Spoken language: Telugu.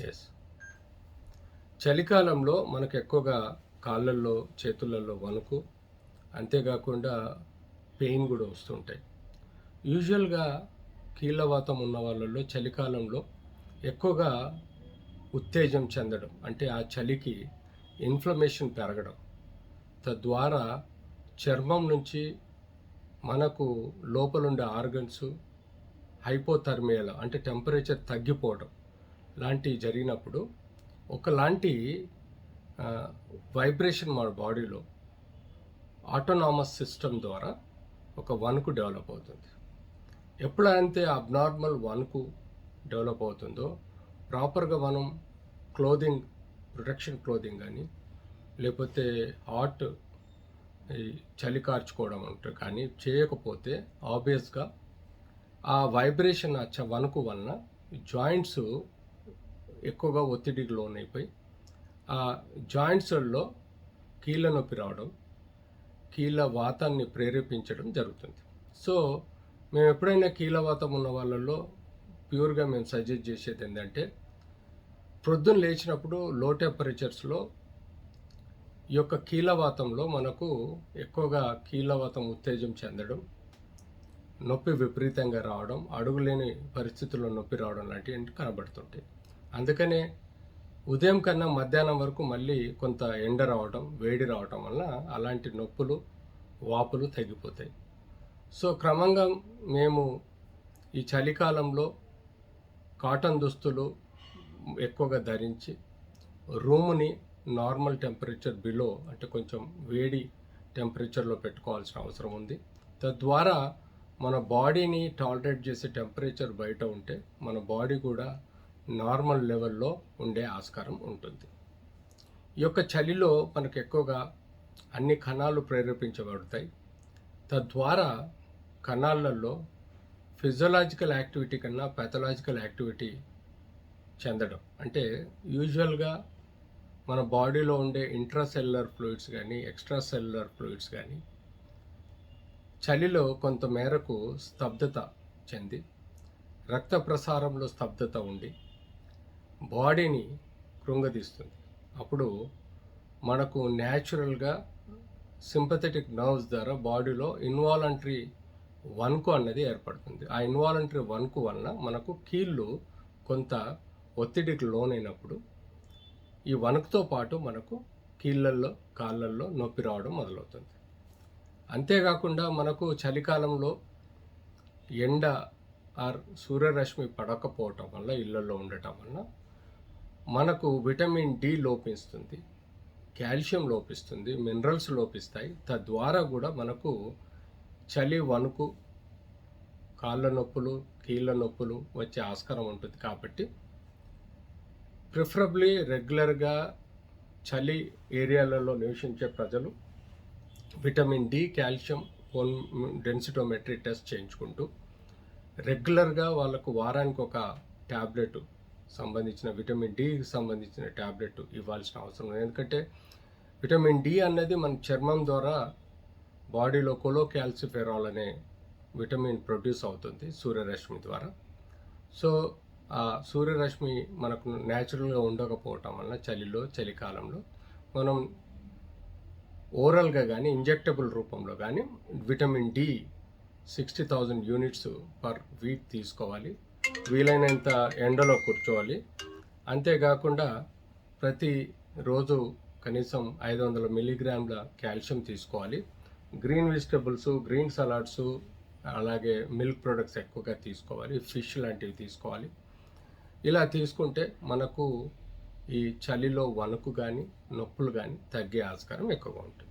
ఎస్. చలికాలంలో మనకు ఎక్కువగా కాళ్ళల్లో, చేతులలో వణుకు, అంతేకాకుండా పెయిన్ కూడా వస్తుంటాయి. యూజువల్‌గా కీళ్ళవాతం ఉన్న వాళ్ళలో చలికాలంలో ఎక్కువగా ఉత్తేజం చెందడం, అంటే ఆ చలికి ఇన్‌ఫ్లమేషన్ పెరగడం, తద్వారా చర్మం నుంచి మనకు లోపలుండే ఆర్గన్స్ హైపోథర్మియాలో అంటే టెంపరేచర్ తగ్గిపోవడం లాంటివి జరిగినప్పుడు ఒకలాంటి వైబ్రేషన్ మన బాడీలో ఆటోనామస్ సిస్టమ్ ద్వారా ఒక వణుకు డెవలప్ అవుతుంది. ఎప్పుడైతే అబ్నార్మల్ వణుకు డెవలప్ అవుతుందో ప్రాపర్గా మనం క్లోదింగ్, ప్రొటెక్షన్ క్లోదింగ్ కానీ లేకపోతే హాట్ ఈ చలి కార్చుకోవడం అంటే కానీ చేయకపోతే ఆబ్వియస్గా ఆ వైబ్రేషన్ వణుకు వలన జాయింట్స్ ఎక్కువగా ఒత్తిడికి లోనైపోయి ఆ జాయింట్స్లో కీళ్ళ నొప్పి రావడం, కీళ్ళ వాతాన్ని ప్రేరేపించడం జరుగుతుంది. సో మేము ఎప్పుడైనా కీళ్ళవాతం ఉన్న వాళ్ళల్లో ప్యూర్గా మేము సజెస్ట్ చేసేది ఏంటంటే ప్రొద్దున లేచినప్పుడు లో టెంపరేచర్స్లో ఈ యొక్క కీళ్ళవాతంలో మనకు ఎక్కువగా కీళ్ళవాతం ఉత్తేజం చెందడం, నొప్పి విపరీతంగా రావడం, అడుగులేని పరిస్థితుల్లో నొప్పి రావడం లాంటివి కనబడుతుంటాయి. అందుకనే ఉదయం కన్నా మధ్యాహ్నం వరకు మళ్ళీ కొంత ఎండ రావడం, వేడి రావడం వల్ల అలాంటి నొప్పులు, వాపులు తగ్గిపోతాయి. సో క్రమంగా మేము ఈ చలికాలంలో కాటన్ దుస్తులు ఎక్కువగా ధరించి రూమ్ని నార్మల్ టెంపరేచర్ బిలో అంటే కొంచెం వేడి టెంపరేచర్లో పెట్టుకోవాల్సిన అవసరం ఉంది. తద్వారా మన బాడీని టాలరేట్ చేసే టెంపరేచర్ బయట ఉంటే మన బాడీ కూడా నార్మల్ లెవెల్లో ఉండే ఆస్కారం ఉంటుంది. ఈ యొక్క చలిలో మనకు ఎక్కువగా అన్ని కణాలు ప్రేరేపించబడతాయి. తద్వారా కణాలలో ఫిజియోలాజికల్ యాక్టివిటీ కన్నా ప్యాథలాజికల్ యాక్టివిటీ చెందడం, అంటే యూజువల్గా మన బాడీలో ఉండే ఇంట్రాసెల్యులర్ ఫ్లూయిడ్స్ కానీ ఎక్స్ట్రా సెల్యులర్ ఫ్లూయిడ్స్ కానీ చలిలో కొంత మేరకు స్తబ్దత చెంది రక్త ప్రసారంలో స్తబ్దత ఉండి బాడీని కృంగదీస్తుంది. అప్పుడు మనకు న్యాచురల్గా సింపథెటిక్ నర్వ్స్ ద్వారా బాడీలో ఇన్వాలంటరీ వణుకు అన్నది ఏర్పడుతుంది. ఆ ఇన్వాలంటరీ వణుకు వలన మనకు కీళ్ళు కొంత ఒత్తిడికి లోనైనప్పుడు ఈ వణుకుతో పాటు మనకు కీళ్ళల్లో, కాళ్ళల్లో నొప్పి రావడం మొదలవుతుంది. అంతేకాకుండా మనకు చలికాలంలో ఎండ ఆర్ సూర్యరశ్మి పడకపోవటం వల్ల, ఇళ్లలో ఉండటం వల్ల మనకు విటమిన్ డి లోపిస్తుంది, కాల్షియం లోపిస్తుంది, మినరల్స్ లోపిస్తాయి. తద్వారా కూడా మనకు చలి, వణుకు, కాళ్ళ నొప్పులు, కీళ్ళ నొప్పులు వచ్చే ఆస్కారం ఉంటుంది. కాబట్టి ప్రిఫరబ్లీ రెగ్యులర్గా చలి ఏరియాలలో నివసించే ప్రజలు vitamin D, calcium, bone densitometry test చేయించుకుంటూ రెగ్యులర్గా వాళ్ళకు వారానికి ఒక ట్యాబ్లెట్ సంబంధించిన విటమిన్ డికి సంబంధించిన ట్యాబ్లెట్ ఇవ్వాల్సిన అవసరం ఉంది. ఎందుకంటే విటమిన్ డి అన్నది మన చర్మం ద్వారా బాడీలో కొలోకాల్సిఫెరాల్ అనే విటమిన్ ప్రొడ్యూస్ అవుతుంది సూర్యరశ్మి ద్వారా. సో ఆ సూర్యరశ్మి మనకు న్యాచురల్గా ఉండకపోవటం వల్ల చలికాలంలో మనం ఓరల్గా కానీ ఇంజెక్టబుల్ రూపంలో కానీ vitamin D 60,000 units per week తీసుకోవాలి. వీలైనంత ఎండలో కూర్చోవాలి. అంతేకాకుండా ప్రతిరోజు కనీసం 500 మిల్లీగ్రాముల కాల్షియం తీసుకోవాలి. గ్రీన్ వెజిటబుల్స్, గ్రీన్ సలాడ్స్, అలాగే మిల్క్ ప్రొడక్ట్స్ ఎక్కువగా తీసుకోవాలి. ఫిష్ లాంటివి తీసుకోవాలి. ఇలా తీసుకుంటే మనకు ఈ చలిలో వణుకు కానీ నొప్పులు కానీ తగ్గే ఆస్కారం ఎక్కువగా ఉంటుంది.